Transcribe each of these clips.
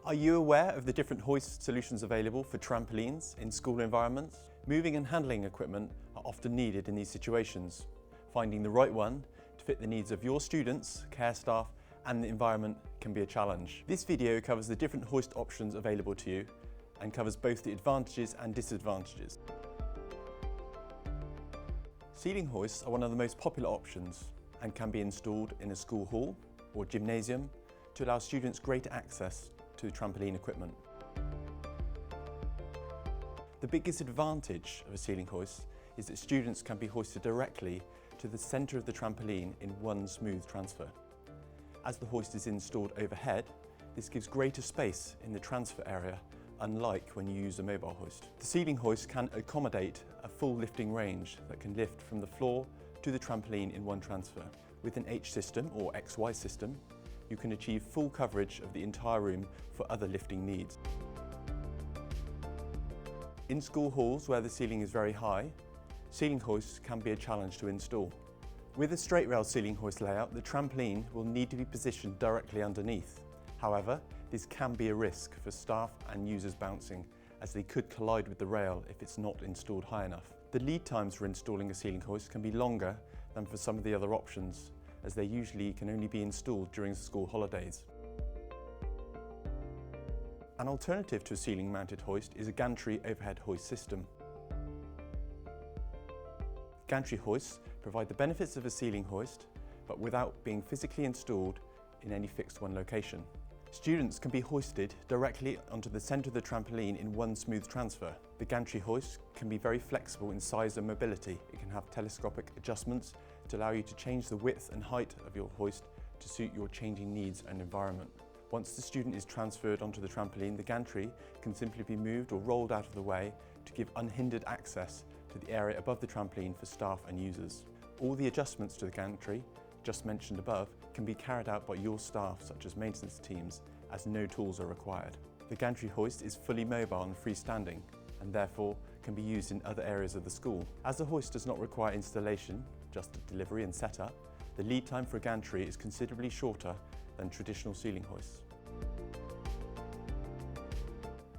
Are you aware of the different hoist solutions available for trampolines in school environments? Moving and handling equipment are often needed in these situations. Finding the right one to fit the needs of your students, care staff and the environment can be a challenge. This video covers the different hoist options available to you and covers both the advantages and disadvantages. Ceiling hoists are one of the most popular options and can be installed in a school hall or gymnasium to allow students greater access to trampoline equipment. The biggest advantage of a ceiling hoist is that students can be hoisted directly to the centre of the trampoline in one smooth transfer. As the hoist is installed overhead, this gives greater space in the transfer area, unlike when you use a mobile hoist. The ceiling hoist can accommodate a full lifting range that can lift from the floor to the trampoline in one transfer. With an H system or XY system, you can achieve full coverage of the entire room for other lifting needs. In school halls where the ceiling is very high, ceiling hoists can be a challenge to install. With a straight rail ceiling hoist layout, the trampoline will need to be positioned directly underneath. However, this can be a risk for staff and users bouncing, as they could collide with the rail if it's not installed high enough. The lead times for installing a ceiling hoist can be longer than for some of the other options, as they usually can only be installed during school holidays. An alternative to a ceiling mounted hoist is a gantry overhead hoist system. Gantry hoists provide the benefits of a ceiling hoist, but without being physically installed in any fixed one location. Students can be hoisted directly onto the centre of the trampoline in one smooth transfer. The gantry hoist can be very flexible in size and mobility. It can have telescopic adjustments to allow you to change the width and height of your hoist to suit your changing needs and environment. Once the student is transferred onto the trampoline, the gantry can simply be moved or rolled out of the way to give unhindered access to the area above the trampoline for staff and users. All the adjustments to the gantry, just mentioned above, can be carried out by your staff, such as maintenance teams, as no tools are required. The gantry hoist is fully mobile and freestanding, and therefore can be used in other areas of the school. As the hoist does not require installation, just delivery and setup, the lead time for a gantry is considerably shorter than traditional ceiling hoists.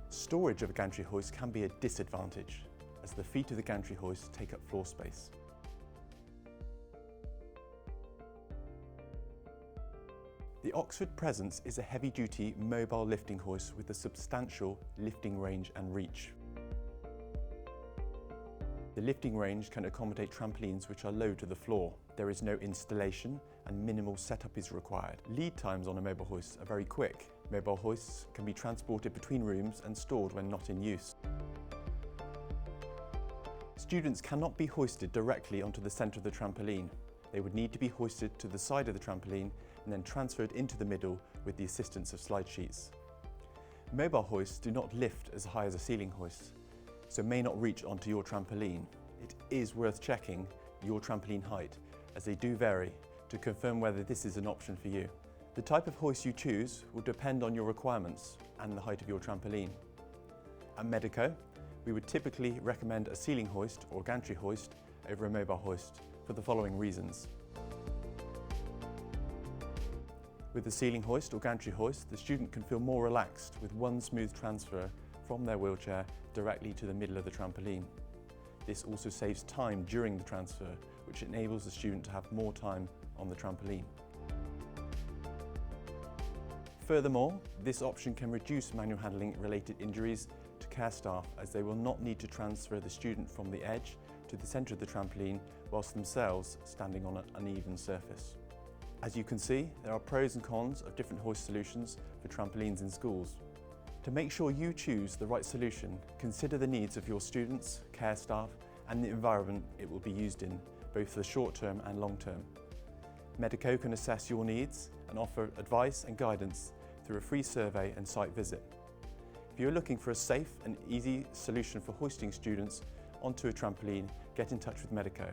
Storage of a gantry hoist can be a disadvantage, as the feet of the gantry hoist take up floor space. The Oxford Presence is a heavy-duty mobile lifting hoist with a substantial lifting range and reach. The lifting range can accommodate trampolines which are low to the floor. There is no installation and minimal setup is required. Lead times on a mobile hoist are very quick. Mobile hoists can be transported between rooms and stored when not in use. Students cannot be hoisted directly onto the centre of the trampoline. They would need to be hoisted to the side of the trampoline and then transferred into the middle with the assistance of slide sheets. Mobile hoists do not lift as high as a ceiling hoist, so may not reach onto your trampoline. It is worth checking your trampoline height, as they do vary, to confirm whether this is an option for you. The type of hoist you choose will depend on your requirements and the height of your trampoline. At Medico, we would typically recommend a ceiling hoist or gantry hoist over a mobile hoist for the following reasons. With a ceiling hoist or gantry hoist, the student can feel more relaxed with one smooth transfer from their wheelchair directly to the middle of the trampoline. This also saves time during the transfer, which enables the student to have more time on the trampoline. Furthermore, this option can reduce manual handling related injuries to care staff, as they will not need to transfer the student from the edge to the centre of the trampoline whilst themselves standing on an uneven surface. As you can see, there are pros and cons of different hoist solutions for trampolines in schools. To make sure you choose the right solution, consider the needs of your students, care staff and the environment it will be used in, both for the short term and long term. Medico can assess your needs and offer advice and guidance through a free survey and site visit. If you're looking for a safe and easy solution for hoisting students onto a trampoline, get in touch with Medico.